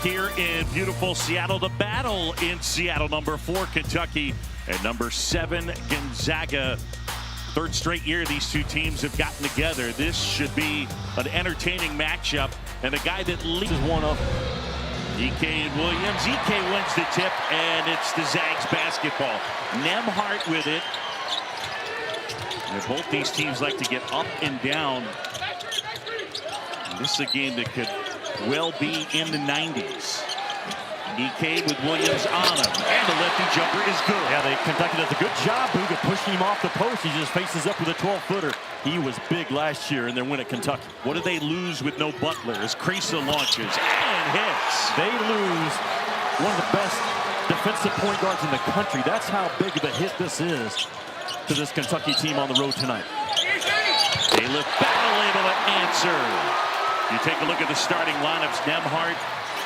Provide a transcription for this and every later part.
here in beautiful Seattle. The battle in Seattle, number 4 Kentucky and number 7 Gonzaga. Third straight year these two teams have gotten together. This should be an entertaining matchup. And the guy that leads is one of E.K. and Williams. E.K. wins the tip, and it's the Zags basketball. Nembhard with it. And both these teams like to get up and down. And this is a game that could well be in the 90s. E.K. with Williams on him, and the lefty jumper is good. Yeah, Kentucky does a good job, Booga, pushing him off the post. He just faces up with a 12-footer. He was big last year in their win at Kentucky. What do they lose with no Butler as Creasa launches and hits? They lose one of the best defensive point guards in the country. That's how big of a hit this is to this Kentucky team on the road tonight. They look Battle able to answer. You take a look at the starting lineups. Nembhard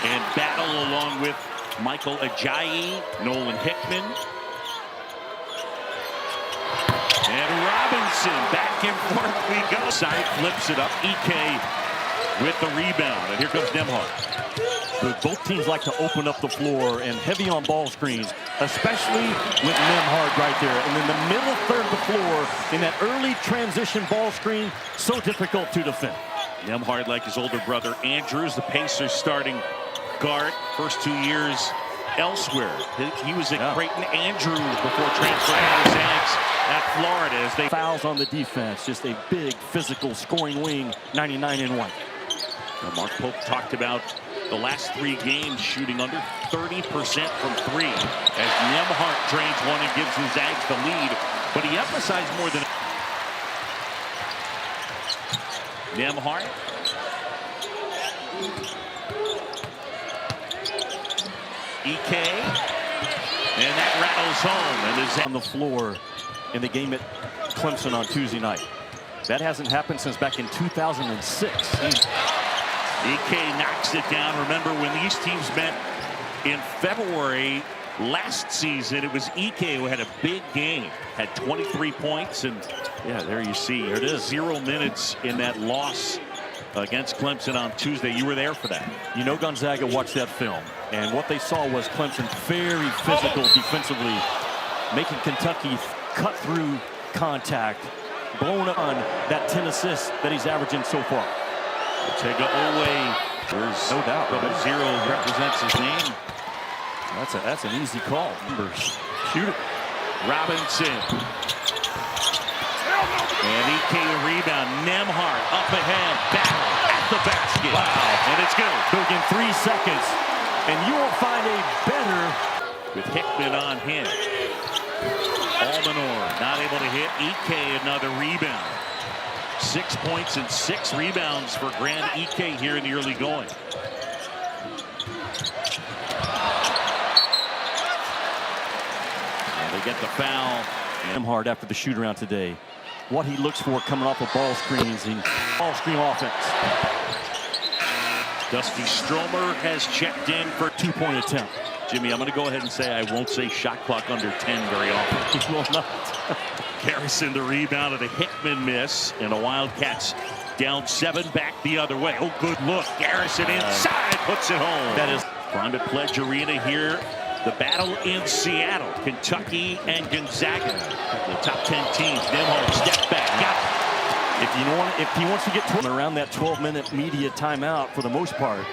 and Battle along with Michael Ajayi, Nolan Hickman. And Robinson, back and forth we go. Side flips it up. E.K. with the rebound. And here comes Nembhard. Both teams like to open up the floor and heavy on ball screens, especially with Nembhard right there. And in the middle third of the floor, in that early transition ball screen, so difficult to defend. Nembhard, like his older brother Andrews, the Pacers starting guard, first 2 years elsewhere. He was at Creighton Andrews before transferring to the Zags at Florida. As they fouls on the defense, just a big physical scoring wing, 99-1. Mark Pope talked about the last 3 games shooting under 30% from 3 as Nembhard drains one and gives the Zags the lead, but he emphasized more than Nembhard. E.K. and that rattles home and is on the floor in the game at Clemson on Tuesday night. That hasn't happened since back in 2006. E.K. knocks it down. Remember when these teams met in February last season, it was E.K. who had a big game, had 23 points, and yeah, there you see, here it is, 0 minutes in that loss against Clemson on Tuesday. You were there for that. You know, Gonzaga watched that film, and what they saw was Clemson very physical defensively, making Kentucky cut through contact, blowing on that 10 assists that he's averaging so far. Ortega Oweh, there's no doubt. Double zero represents his name. That's an easy call. Shoot it. Robinson. And E.K. a rebound. Nembhard up ahead. Battle at the basket. Wow. And it's good. Big in 3 seconds. And you won't find a better. With Hickman on him. Almanor not able to hit. E.K. another rebound. 6 points and 6 rebounds for Grand E.K. here in the early going. And they get the foul. Nembhard after the shoot around today. What he looks for coming off of ball screens and ball screen offense. Dusty Stromer has checked in for 2-point attempt. Jimmy, I'm going to go ahead and say I won't say shot clock under 10 very often. He will not. Garrison the rebound of the Hickman miss, and the Wildcats down 7 back the other way. Oh, good look. Garrison inside puts it home. That is Prime at Pledge Arena here. The battle in Seattle, Kentucky and Gonzaga, the top 10 teams. Nembhard step back, got it. If he wants to get around that 12-minute media timeout for the most part,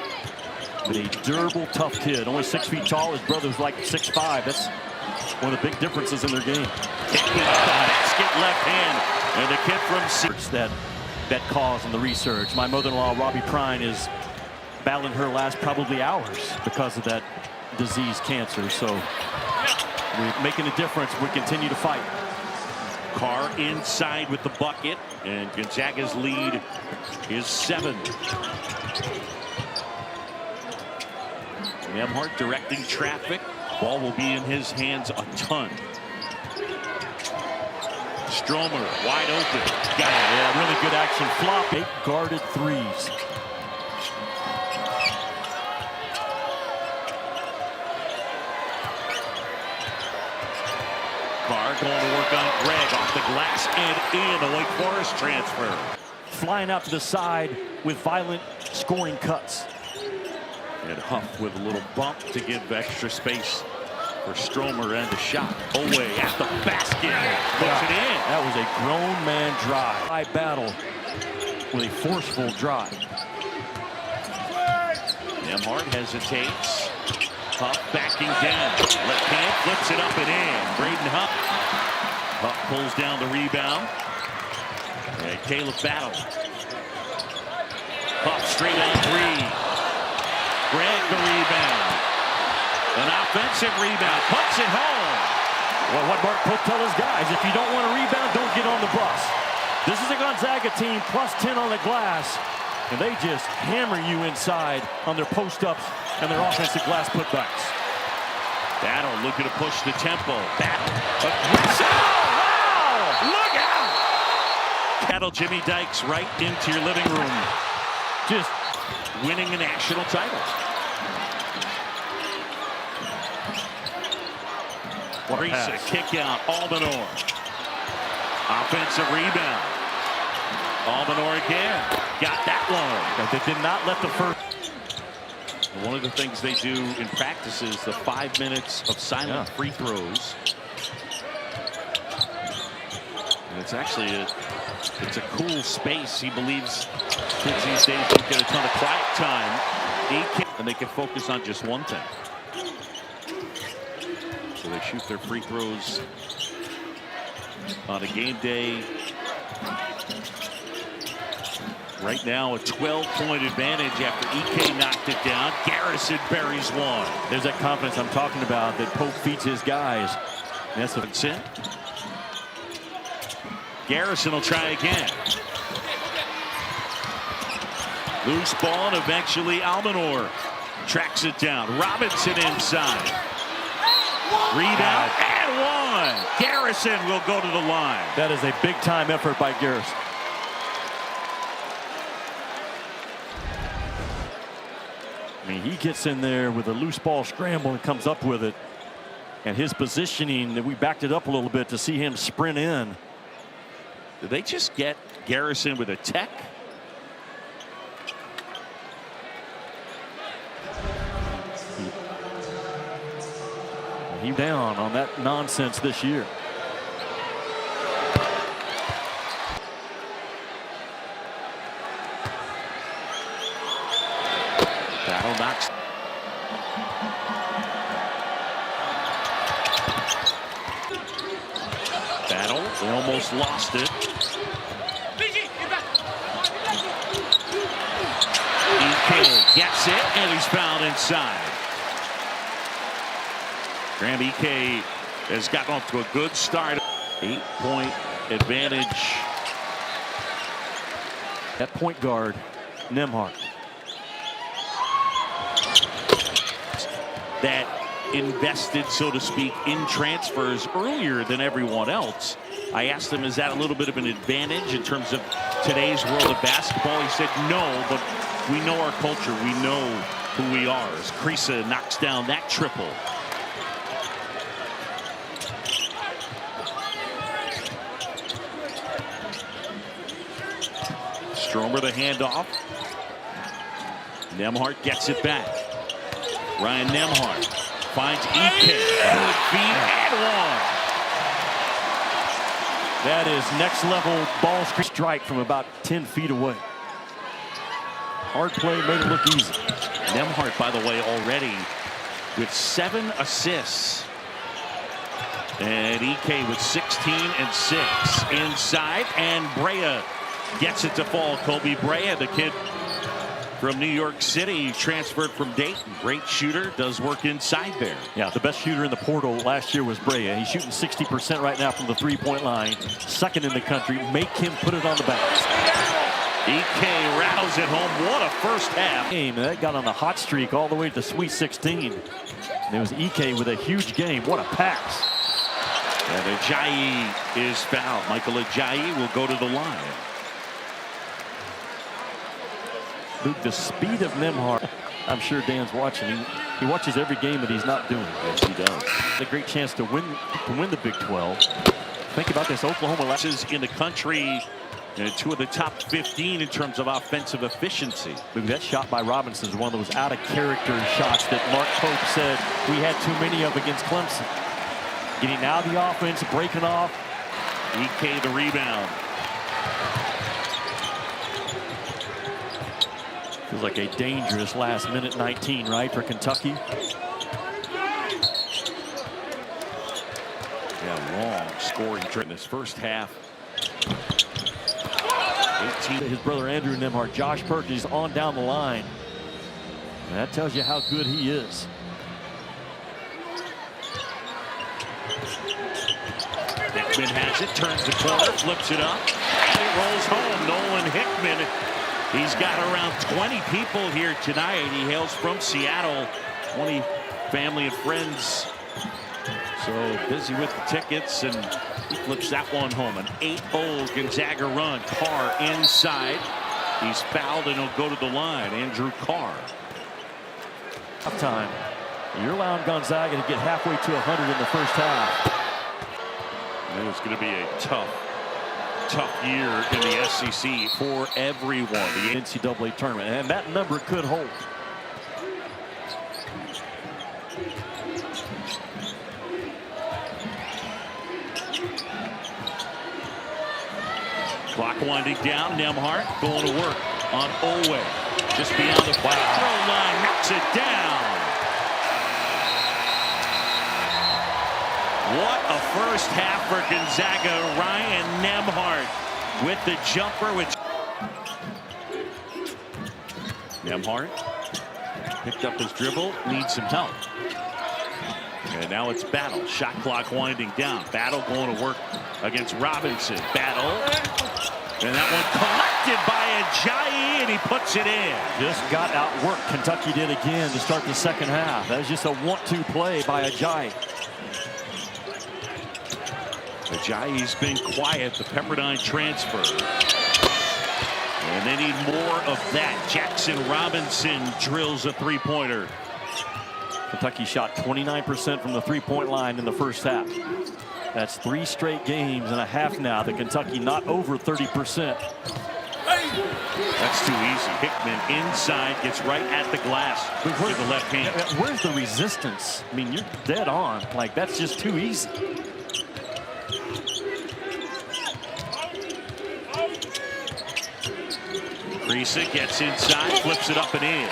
but a durable, tough kid, only 6 feet tall. His brother's like 6'5". That's one of the big differences in their game. Basket left hand, and the kid from that cause in the research. My mother-in-law, Robbie Prine, is battling her last probably hours because of that disease, cancer. So we're making a difference. We continue to fight. Carr inside with the bucket, and Gonzaga's lead is 7. Nembhard directing traffic. Ball will be in his hands a ton. Stromer wide open. Got it. Yeah, really good action. Flop. 8 guarded threes. Carr going to work on Greg off the glass and in. A Wake Forest transfer. Flying out to the side with violent scoring cuts. And Huff with a little bump to give extra space for Stromer and a shot. Away at the basket. Puts it in. That was a grown man drive. High battle with a forceful drive. Nembhard hesitates. Huff backing down. Left hand flips it up and in. Braden Huff. Huff pulls down the rebound. And Caleb Battle. Huff straight on three. Greg the rebound. An offensive rebound. Puts it home. Well, what Mark Pope tell his guys, if you don't want to rebound, don't get on the bus. This is a Gonzaga team plus 10 on the glass. And they just hammer you inside on their post-ups and their offensive glass putbacks. Battle looking to push the tempo. Battle. Wow! Look out! Battle Jimmy Dykes right into your living room. Just winning a national title. Risa kick out. Albanor. Offensive rebound. Albanor again. Got that one. They did not let the first. One of the things they do in practice is the 5 minutes of silent free throws. And it's actually it's a cool space. He believes kids these days don't get a ton of quiet time. And they can focus on just one thing. So they shoot their free throws on a game day. Right now, a 12-point advantage after EK knocked it down. Garrison buries one. There's that confidence I'm talking about that Pope feeds his guys. That's what's in. Garrison will try again. Loose ball, and eventually Albanor tracks it down. Robinson inside. Rebound and one. Garrison will go to the line. That is a big-time effort by Garrison. I mean, he gets in there with a loose ball scramble and comes up with it. And his positioning, we backed it up a little bit to see him sprint in. Did they just get Garrison with a tech? He down on that nonsense this year. Battle knocks. Battle, they almost lost it. EK gets it, and he's fouled inside. Graham EK has gotten off to a good start. 8-point advantage. That point guard, Nembhard. That invested, so to speak, in transfers earlier than everyone else. I asked him, is that a little bit of an advantage in terms of today's world of basketball? He said no, but we know our culture. We know who we are. As Krisa knocks down that triple. Stromer the handoff. Nembhard gets it back. Ryan Nembhard finds EK. Good feed and one. That is next level ball strike from about 10 feet away. Hard play made it look easy. Nembhard, by the way, already with 7 assists. And EK with 16 and 6 inside, and Brea gets it to fall. Kobe Brea, the kid from New York City, transferred from Dayton. Great shooter, does work inside there. Yeah, the best shooter in the portal last year was Brea. He's shooting 60% right now from the three-point line. Second in the country. Make him put it on the bounce. EK rattles it home. What a first half. Game. That got on a hot streak all the way to the Sweet 16. And it was EK with a huge game. What a pass. And Ajayi is fouled. Michael Ajayi will go to the line. Luke, the speed of Nembhard. I'm sure Dan's watching. He watches every game that he's not doing. Yes, he does. A great chance to win the Big 12. Think about this, Oklahoma in the country And 2 of the top 15 in terms of offensive efficiency. That shot by Robinson is one of those out-of-character shots that Mark Pope said we had too many of against Clemson. Getting out of the offense, breaking off. EK the rebound. Feels like a dangerous last minute 19, right, for Kentucky? Yeah, long scoring in this first half. 18. His brother Andrew Nembhard, Josh Perkins on down the line. And that tells you how good he is. Hickman has it, turns the corner, flips it up, and it rolls home. Nolan Hickman, he's got around 20 people here tonight. He hails from Seattle, 20 family and friends. So busy with the tickets, and he flips that one home. An 8-0 Gonzaga run. Carr inside. He's fouled and he'll go to the line. Andrew Carr. Tough time. You're allowing Gonzaga to get halfway to 100 in the first half. And it's going to be a tough year in the SEC for everyone. The NCAA tournament, and that number could hold. Clock winding down. Nembhard going to work on Owe. Just beyond the foul line, knocks it down. What a first half for Gonzaga. Ryan Nembhard with the jumper. Nembhard picked up his dribble, needs some help. And now it's Battle. Shot clock winding down. Battle going to work against Robinson. Battle. And that one collected by Ajayi, and he puts it in. Just got outworked. Kentucky did again to start the second half. That was just a 1-2 play by Ajayi. Ajayi's been quiet, the Pepperdine transfer. And they need more of that. Jackson Robinson drills a three-pointer. Kentucky shot 29% from the three-point line in the first half. That's 3 straight games and a half now that Kentucky not over 30%. That's too easy. Hickman inside, gets right at the glass with the left hand. Where's the resistance? I mean, you're dead on. Like, that's just too easy. Kriisa gets inside, flips it up and in.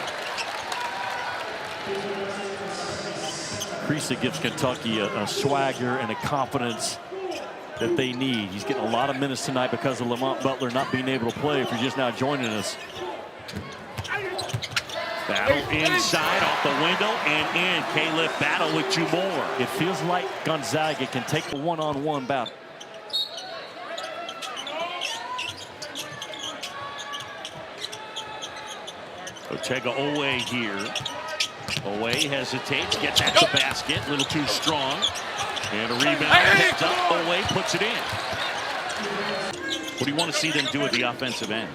Kriisa gives Kentucky a swagger and a confidence that they need. He's getting a lot of minutes tonight because of Lamont Butler not being able to play. If you're just now joining us. Battle inside, off the window, and in. Caleb Battle with 2 more. It feels like Gonzaga can take the one-on-one battle. Otega Owe here. Owe hesitates, gets at the basket, a little too strong. And a rebound picked up. Owe puts it in. What do you want to see them do at the offensive end?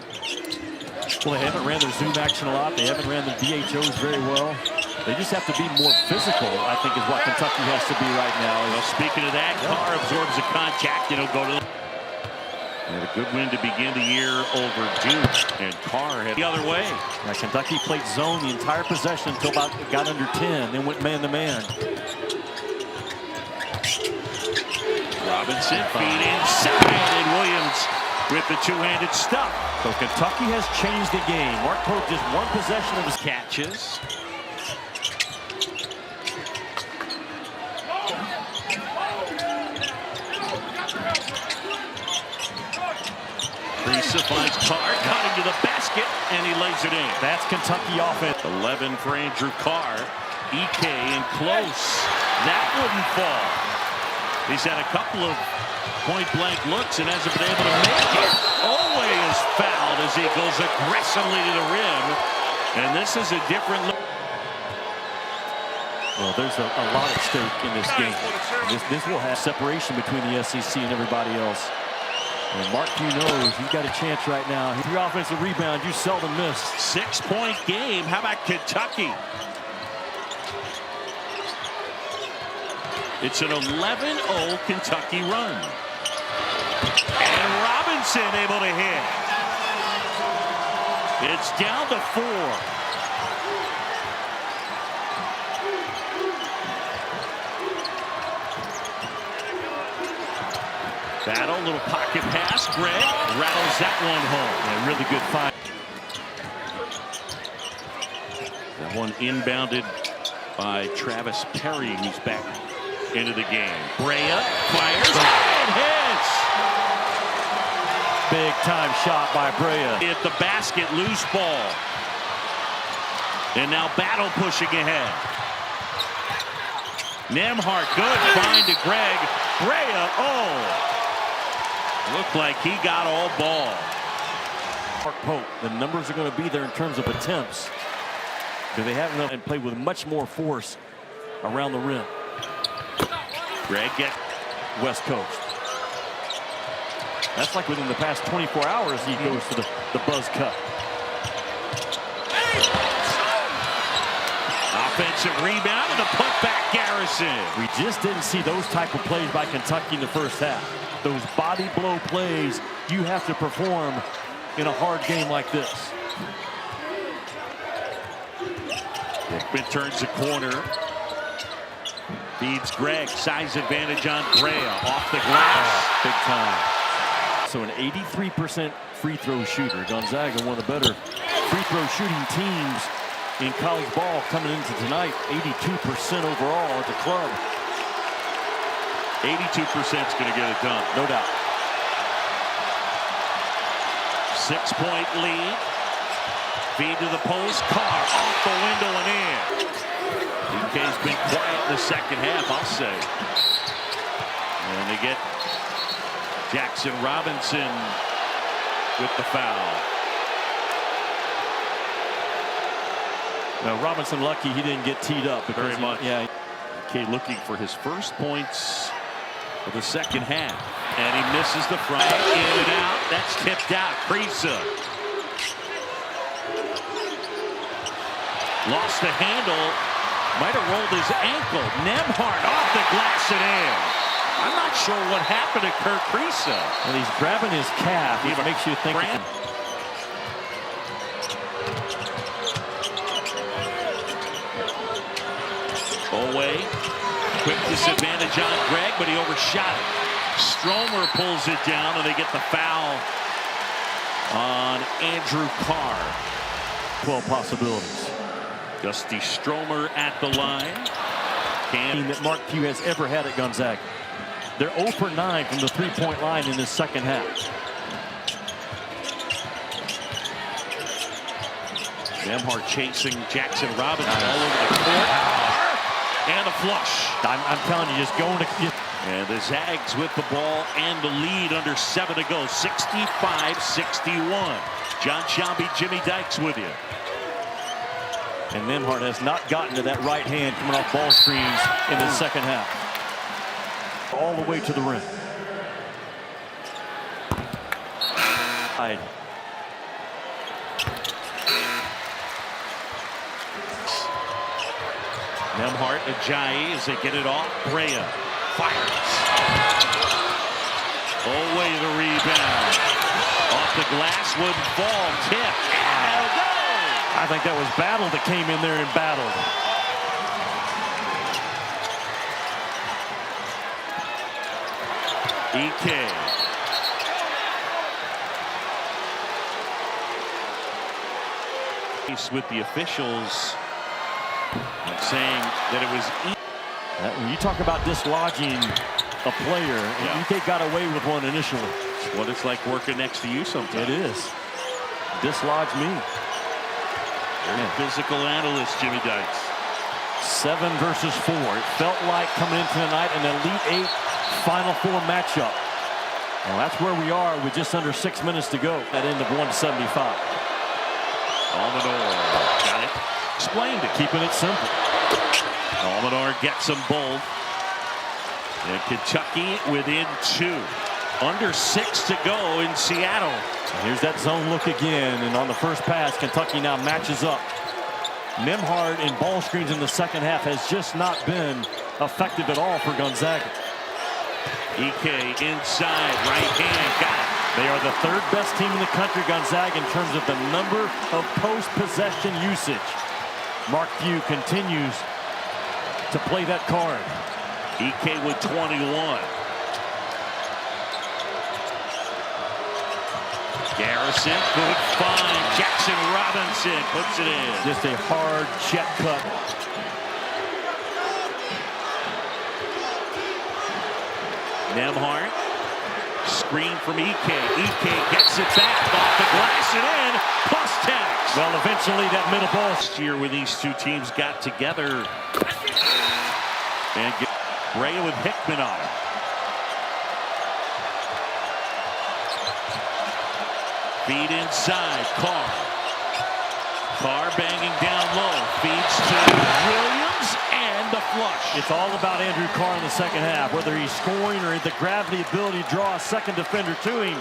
Well, they haven't ran their zoom action a lot. They haven't ran their DHOs very well. They just have to be more physical, I think, is what Kentucky has to be right now. Well, speaking of that, Carr absorbs the contact and he'll go to the... And a good win to begin the year over Duke, and Carr had the other way. Now, Kentucky played zone the entire possession until about got under 10, then went man-to-man. Robinson feed inside, and Williams with the two-handed stuff. So Kentucky has changed the game. Mark Pope just one possession of his catches. Kriisa finds Carr, cutting to the basket, and he lays it in. That's Kentucky offense. 11 for Andrew Carr. EK in close. That wouldn't fall. He's had a couple of point-blank looks and hasn't been able to make it. Owe is fouled as he goes aggressively to the rim. And this is a different look. Well, there's a lot at stake in this game. This will have separation between the SEC and everybody else. And Mark Pugh knows he's got a chance right now. Your offensive rebound, you seldom miss. 6-point game. How about Kentucky? It's an 11-0 Kentucky run. And Robinson able to hit. It's down to 4. Battle, little pocket pass. Greg rattles that one home. Yeah, really good find. That one inbounded by Travis Perry, who's back into the game. Brea fires and hits. Big time shot by Brea. At the basket, loose ball. And now Battle pushing ahead. Nembhard, good find to Greg. Brea, oh. Looked like he got all ball. Mark Pope, the numbers are going to be there in terms of attempts. Do they have enough and play with much more force around the rim? Greg get West Coast. That's like within the past 24 hours he goes to the buzz cut. Offensive rebound and a putback, Garrison. We just didn't see those type of plays by Kentucky in the first half. Those body blow plays you have to perform in a hard game like this. Hickman turns the corner. Feeds Greg. Size advantage on Brea. Off the glass. Big time. So an 83% free throw shooter. Gonzaga, one of the better free throw shooting teams in college ball coming into tonight. 82% overall at the club. 82% is going to get it done. No doubt. 6-point lead. Feed to the post. Carr off the window and in. DK's been quiet in the second half, I'll say. And they get Jackson Robinson with the foul. Now Robinson lucky he didn't get teed up. Very much. Yeah. DK looking for his first points of the second half. And he misses the front. In and out. That's tipped out. Krisa. Lost the handle. Might have rolled his ankle. Nembhard off the glass and in. I'm not sure what happened to Kirk Krisa. And he's grabbing his calf. It makes you think. Away. Quick disadvantage on Greg, but he overshot it. Stromer pulls it down, and they get the foul on Andrew Carr. 12 possibilities. Dusty Stromer at the line. That Mark Pugh has ever had at Gonzaga. They're 0 for 9 from the three-point line in this second half. Nembhard chasing Jackson Robinson all over the court. And a flush. I'm telling you, just going to. And the Zags with the ball and the lead under 7 to go. 65-61. John Shambi, Jimmy Dykes with you. And Nembhard has not gotten to that right hand coming off ball screens in the second half. All the way to the rim. Nembhard, Ajayi as they get it off. Brea fires. Away the rebound. Off the glass, wouldn't fall. Tip. And go. I think that was Battle that came in there and battled. EK. With the officials saying that it was. When you talk about dislodging a player, and EK got away with one initially. It's what it's like working next to you sometimes. It is. Dislodge me. Physical analyst, Jimmy Dykes. 7 versus 4. It felt like coming into tonight an Elite 8 Final Four matchup. Well, that's where we are with just under 6 minutes to go at end of 175. Almanor got it. Explained it. Keeping it simple. Almanor gets them both. And Kentucky within 2. Under 6 to go in Seattle. Here's that zone look again, and on the first pass, Kentucky now matches up. Nembhard in ball screens in the second half has just not been effective at all for Gonzaga. EK inside, right hand, got it. They are the third best team in the country, Gonzaga, in terms of the number of post-possession usage. Mark Few continues to play that card. EK with 21. Garrison, good find. Jackson Robinson puts it in. Just a hard check cut. Nembhard, screen from EK. EK gets it back off the glass and in, plus tax. Well, eventually that middle ball. Last year when these two teams got together. And Brea with Hickman on it. Feed inside, Carr. Carr banging down low, feeds to Williams, and the flush. It's all about Andrew Carr in the second half. Whether he's scoring or the gravity ability to draw a second defender to him,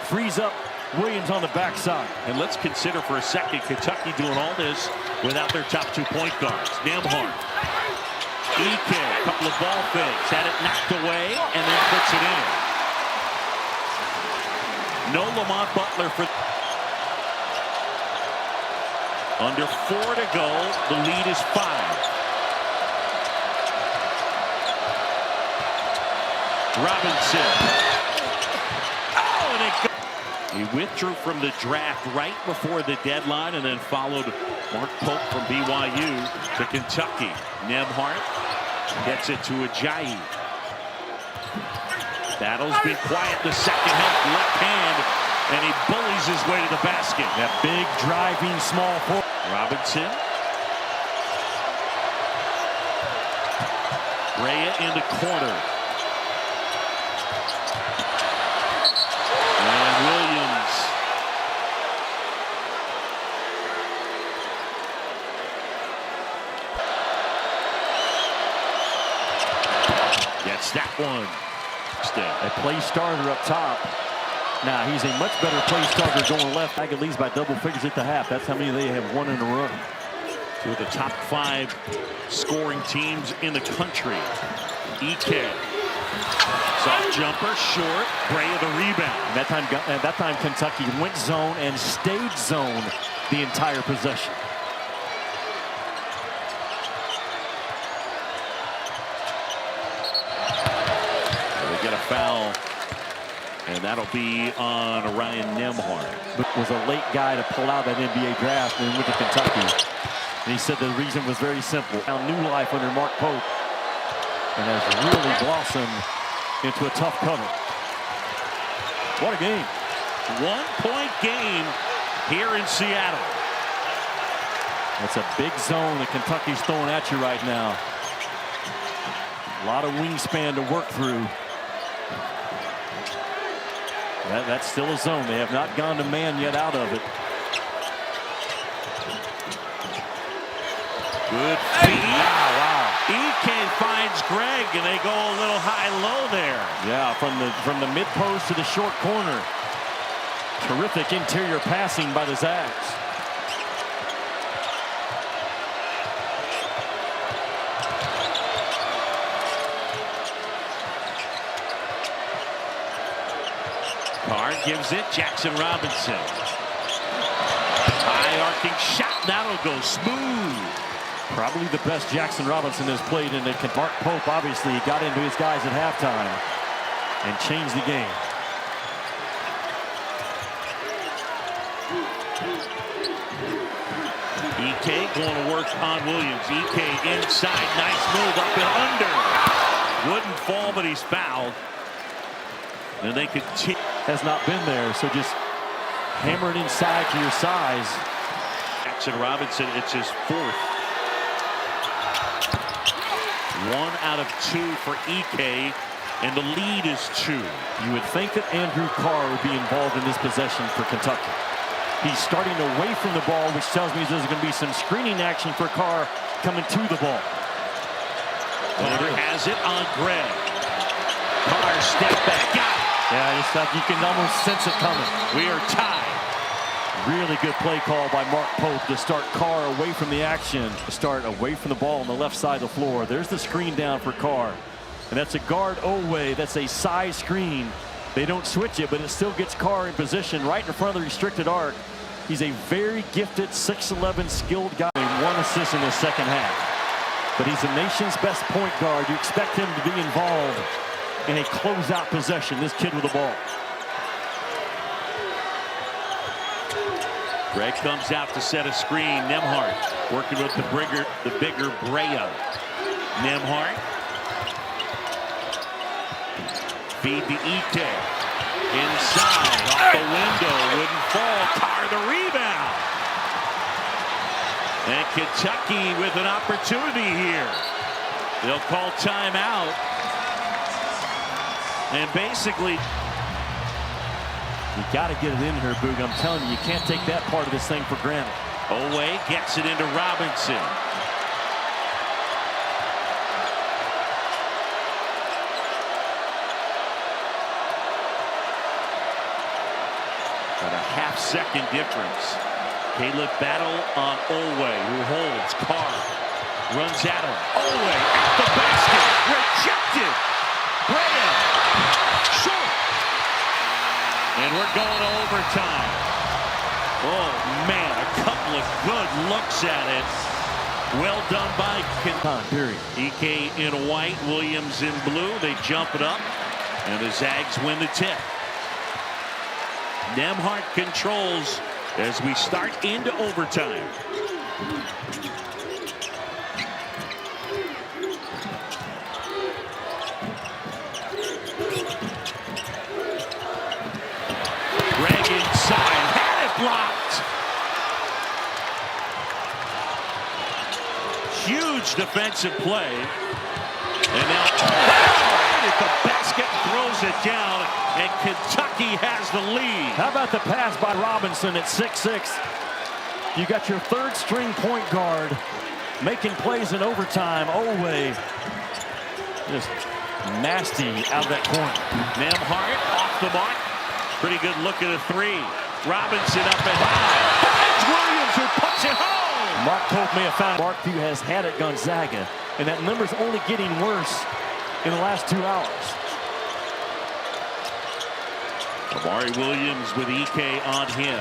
frees up Williams on the backside. And let's consider for a second Kentucky doing all this without their top 2 point guards. Nembhard, EK, a couple of ball fakes, had it knocked away, and then puts it in. No Lamont Butler for. Under 4 to go, the lead is 5. Robinson. Oh, and it goes. He withdrew from the draft right before the deadline and then followed Mark Pope from BYU to Kentucky. Nembhard gets it to Ajayi. Battle's been quiet the second half. Left hand, and he bullies his way to the basket. That big driving small forward. Robinson. Brea in the corner. And Williams. Gets that one. A play starter up top. Now he's a much better play starter going left. Gonzaga leads by double figures at the half. That's how many they have won in a row. Two of the top 5 scoring teams in the country. EK. Soft jumper, short. Brea the rebound. And that time Kentucky went zone and stayed zone the entire possession. Get a foul, and that'll be on Ryan Nembhard. Was a late guy to pull out that NBA draft and went to Kentucky. And he said the reason was very simple. Found new life under Mark Pope and has really blossomed into a tough cover. What a game. 1-point game here in Seattle. That's a big zone that Kentucky's throwing at you right now. A lot of wingspan to work through. That's still a zone. They have not gone to man yet out of it. Good feed. Wow. EK finds Greg, and they go a little high-low there. Yeah, from the mid-post to the short corner. Terrific interior passing by the Zags. Carr gives it. Jackson Robinson. High arcing shot. That'll go smooth. Probably the best Jackson Robinson has played in it. Mark Pope obviously got into his guys at halftime and changed the game. EK going to work on Williams. EK inside. Nice move up and under. Wouldn't fall, but he's fouled. And they continue. Has not been there, so just hammer it inside to your size. Jackson Robinson, it's his 4th. 1 out of 2 for EK, and the lead is 2. You would think that Andrew Carr would be involved in this possession for Kentucky. He's starting away from the ball, which tells me there's going to be some screening action for Carr coming to the ball. Carr has it on Greg. Carr step back, got it. Yeah, it's like you can almost sense it coming. We are tied. Really good play call by Mark Pope to start Carr away from the action. To start away from the ball on the left side of the floor. There's the screen down for Carr. And that's a guard Owe. That's a size screen. They don't switch it, but it still gets Carr in position right in front of the restricted arc. He's a very gifted 6'11" skilled guy. 1 assist in the second half. But he's the nation's best point guard. You expect him to be involved in a closeout possession, this kid with the ball. Greg comes out to set a screen. Nembhard working with the bigger Brea. Nembhard. Feed to Ike. Inside, off the window, wouldn't fall. Carr the rebound. And Kentucky with an opportunity here. They'll call timeout. And basically, you got to get it in here, Boog. I'm telling you, you can't take that part of this thing for granted. Owe gets it into Robinson. Got a half-second difference. Caleb battle on Owe, who holds. Carr runs at him. Owe at the basket. Rejected. Brea. Short. And we're going to overtime. Oh, man, a couple of good looks at it. Well done by Period. Ike in white, Williams in blue. They jump it up, and the Zags win the tip. Nembhard controls as we start into overtime. Greg inside, had it blocked. Huge defensive play. And now right at the basket, throws it down, and Kentucky has the lead. How about the pass by Robinson at 6'6"? You got your third string point guard making plays in overtime. Owe just nasty out of that corner. Nembhard off the mark. Pretty good look at a three. Robinson up and high. It's Williams who puts it home. Mark told me a foul. Mark Pugh has had at Gonzaga, and that number's only getting worse in the last 2 hours. Amari Williams with Ike on him.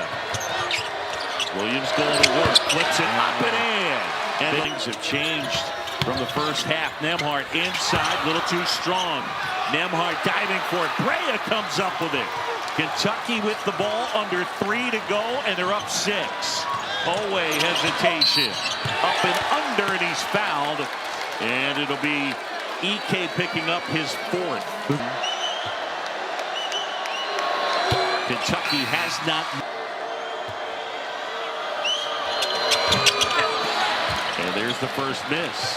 Williams going to work, flips it up and in. And things have changed from the first half. Nembhard inside, a little too strong. Nembhard diving for it. Brea comes up with it. Kentucky with the ball, under 3 to go, and they're up 6. Owe hesitation. Up and under, and he's fouled. And it'll be Ike picking up his 4th. Kentucky has not. And there's the first miss.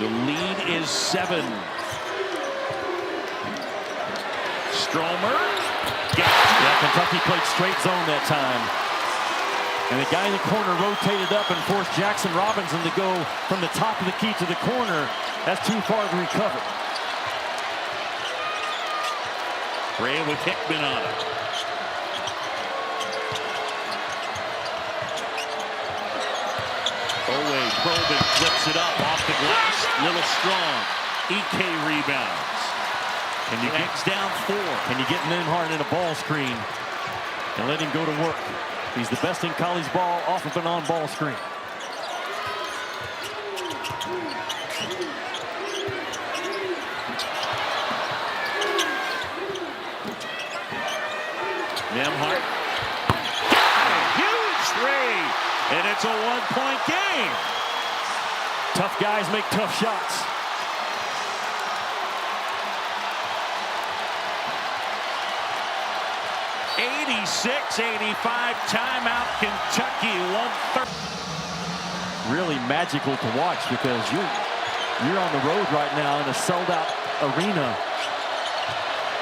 The lead is 7. Stromer. Yeah, Kentucky played straight zone that time. And the guy in the corner rotated up and forced Jackson Robinson to go from the top of the key to the corner. That's too far to recover. Brea with Hickman on it. Owe probing, flips it up off the glass. Little strong. Ike rebounds. And you get down 4. Can you get Nembhard in a ball screen and let him go to work? He's the best in college ball off of an on-ball screen. Nembhard. Huge 3. And it's a 1-point game. Tough guys make tough shots. '86-'85 timeout. Kentucky 1-3. Really magical to watch because you're on the road right now in a sold-out arena.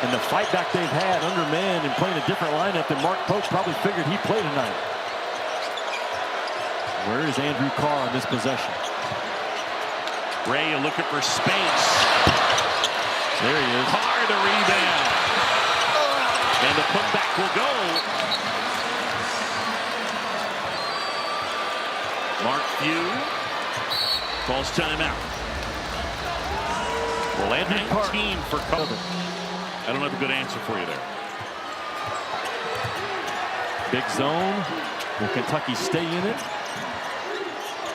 And the fight back they've had under man and playing a different lineup than Mark Pope probably figured he'd play tonight. Where is Andrew Carr on this possession? Brea looking for space. There he is. Carr the rebound. And the putback will go. Mark Few calls timeout. Well, Andrew 19 for cover. I don't have a good answer for you there. Big zone. Will Kentucky stay in it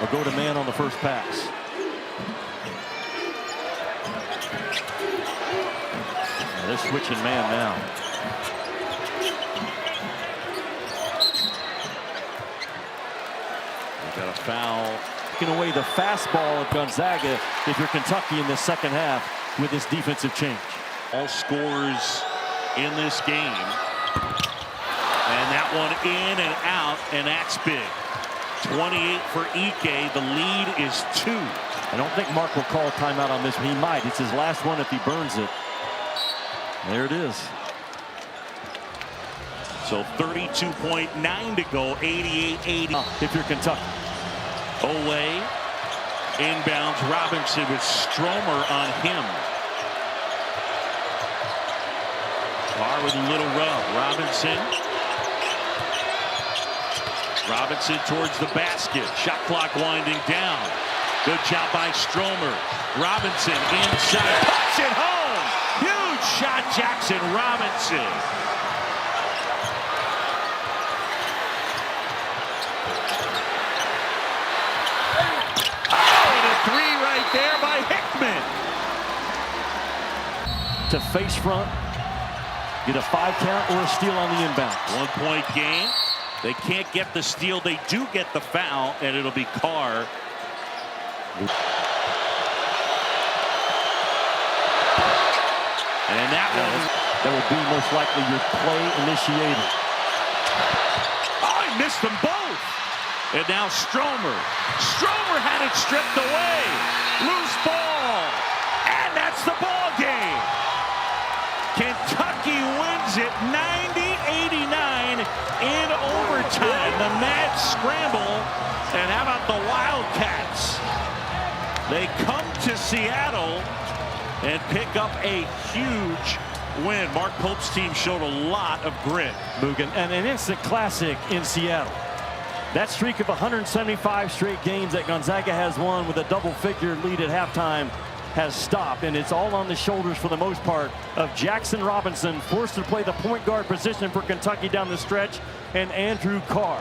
or go to man on the first pass? Now they're switching man now. We got a foul. Taking away the fastball of Gonzaga if you're Kentucky in the second half with this defensive change. All scores in this game. And that one in and out, and that's big. 28 for Ike. The lead is 2. I don't think Mark will call a timeout on this. He might. It's his last one if he burns it. There it is. So 32.9 to go. 88-80. If you're Kentucky. Olay inbounds. Robinson with Stromer on him. Carr with a little rub. Robinson towards the basket. Shot clock winding down. Good job by Stromer. Robinson inside. Puts it home. Huge shot, Jackson Robinson. Oh, and a 3 right there by Hickman. To face front. Get a 5 count or a steal on the inbound. 1-point game. They can't get the steal. They do get the foul, and it'll be Carr. And that will be most likely your play initiator. Oh, he missed them both. And now Stromer. Stromer had it stripped away. Loose ball. And that's the ball game. Kentucky wins it 90-89 in overtime. The mad scramble. And how about the Wildcats? They come to Seattle and pick up a huge win. Mark Pope's team showed a lot of grit. Mugen, and an instant classic in Seattle. That streak of 175 straight games that Gonzaga has won with a double-figure lead at halftime has stopped, and it's all on the shoulders for the most part of Jackson Robinson, forced to play the point guard position for Kentucky down the stretch, and Andrew Carr.